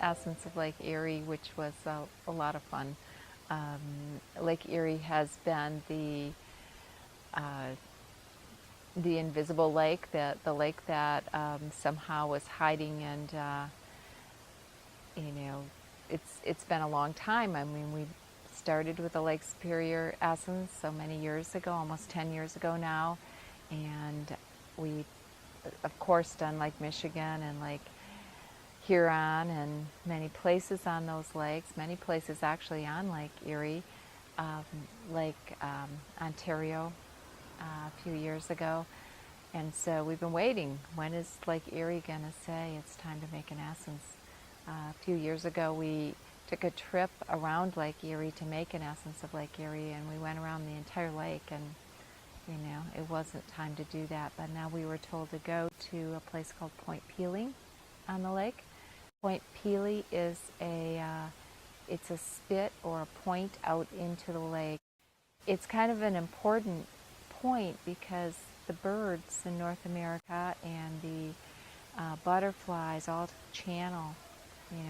essence of Lake Erie, which was a lot of fun. Lake Erie has been uh, the invisible lake, the lake that somehow was hiding, and you know, it's been a long time. I mean, we started with the Lake Superior essence so many years ago, almost 10 years ago now, and we, of course, done Lake Michigan and Lake Huron and many places on those lakes, many places actually on Lake Erie, um, Lake Ontario a few years ago. And so we've been waiting. When is Lake Erie going to say it's time to make an essence? A few years ago, we took a trip around Lake Erie to make an essence of Lake Erie, and we went around the entire lake, and it wasn't time to do that. But now we were told to go to a place called Point Pelee on the lake. Point Pelee is it's a spit or a point out into the lake. It's kind of an important point because the birds in North America and the butterflies all channel.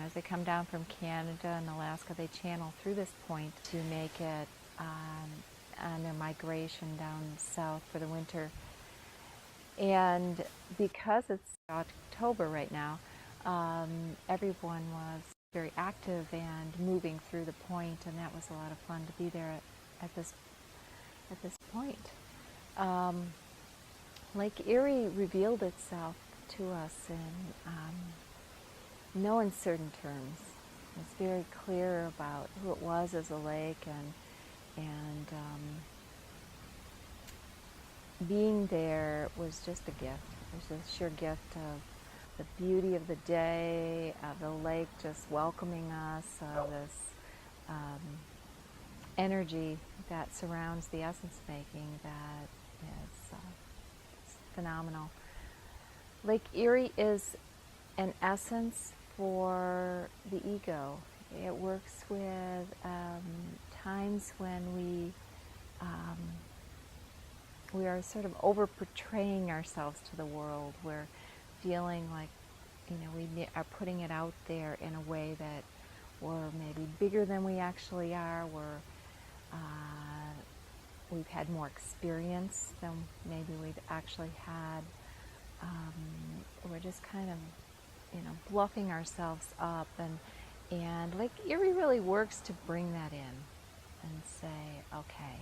As they come down from Canada and Alaska, they channel through this point to make it on their migration down south for the winter. And because it's October right now, everyone was very active and moving through the point, and that was a lot of fun to be there at this point. Lake Erie revealed itself to us in no uncertain terms. It was very clear about who it was as a lake, and being there was just a gift. It was a sheer gift of the beauty of the day, of the lake just welcoming us, this energy that surrounds the essence making that is it's phenomenal. Lake Erie is an essence for the ego. It works with times when we are sort of over portraying ourselves to the world. We're feeling like we are putting it out there in a way that we're maybe bigger than we actually are. We've had more experience than maybe we've actually had. We're just kind of bluffing ourselves up, and Lake Erie really works to bring that in and say, okay,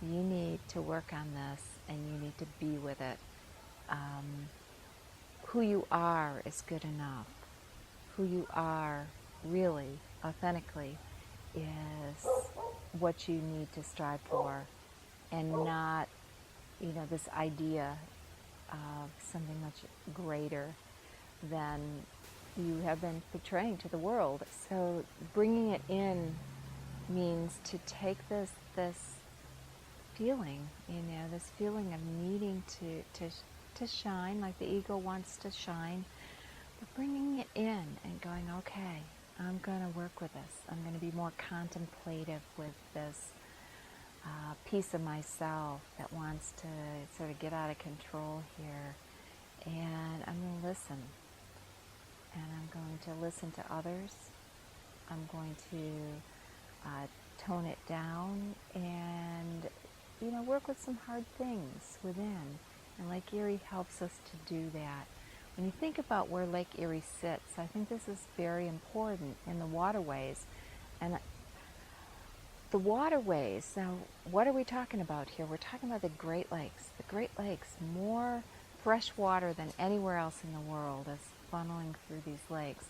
you need to work on this and you need to be with it. Who you are is good enough. Who you are really, authentically, is what you need to strive for, and not, this idea of something much greater than you have been portraying to the world. So bringing it in means to take this feeling, this feeling of needing to shine, like the ego wants to shine, but bringing it in and going, okay, I'm going to work with this. I'm going to be more contemplative with this piece of myself that wants to sort of get out of control here. And I'm going to listen. And I'm going to listen to others. I'm going to tone it down and, work with some hard things within. And Lake Erie helps us to do that. When you think about where Lake Erie sits, I think this is very important in the waterways. And the waterways, now what are we talking about here? We're talking about the Great Lakes. The Great Lakes, more fresh water than anywhere else in the world is funneling through these lakes.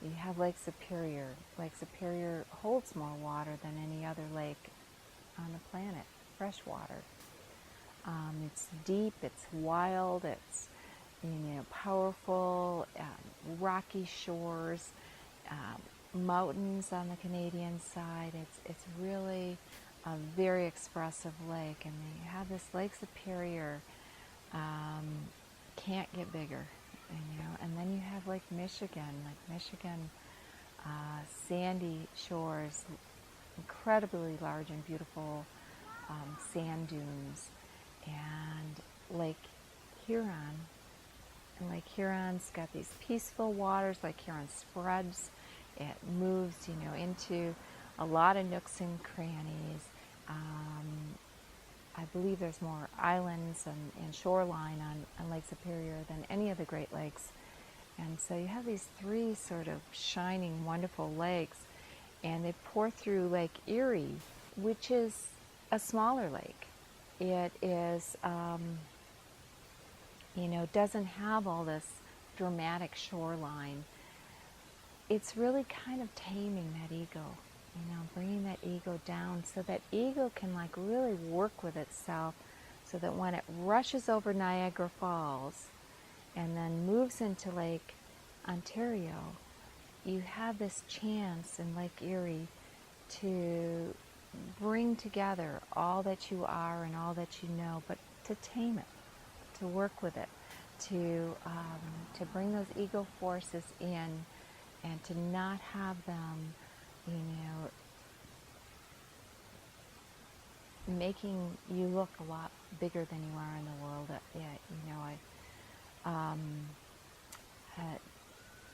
You have Lake Superior. Lake Superior holds more water than any other lake on the planet, fresh water. It's deep, it's wild, it's powerful, rocky shores, mountains on the Canadian side. It's really a very expressive lake, and you have this Lake Superior, can't get bigger, and then you have Lake Michigan. Sandy shores, incredibly large and beautiful sand dunes, and Lake Huron And Lake Huron's got these peaceful waters. Lake Huron spreads. It moves, into a lot of nooks and crannies. I believe there's more islands and shoreline on Lake Superior than any of the Great Lakes. And so you have these three sort of shining, wonderful lakes, and they pour through Lake Erie, which is a smaller lake. It is, doesn't have all this dramatic shoreline. It's really kind of taming that ego, bringing that ego down so that ego can like really work with itself so that when it rushes over Niagara Falls and then moves into Lake Ontario, you have this chance in Lake Erie to bring together all that you are and all that you know, but to tame it, to work with it, to bring those ego forces in, and to not have them, making you look a lot bigger than you are in the world.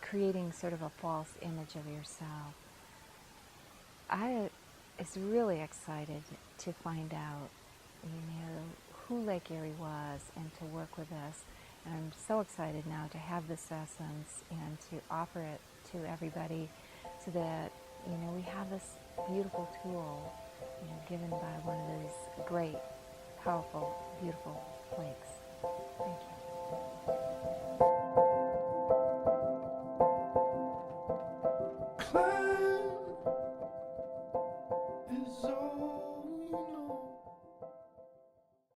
Creating sort of a false image of yourself. I is really excited to find out, who Lake Erie was and to work with this. And I'm so excited now to have this essence and to offer it to everybody so that, we have this beautiful tool, given by one of these great, powerful, beautiful lakes. Thank you. Climb is all you know.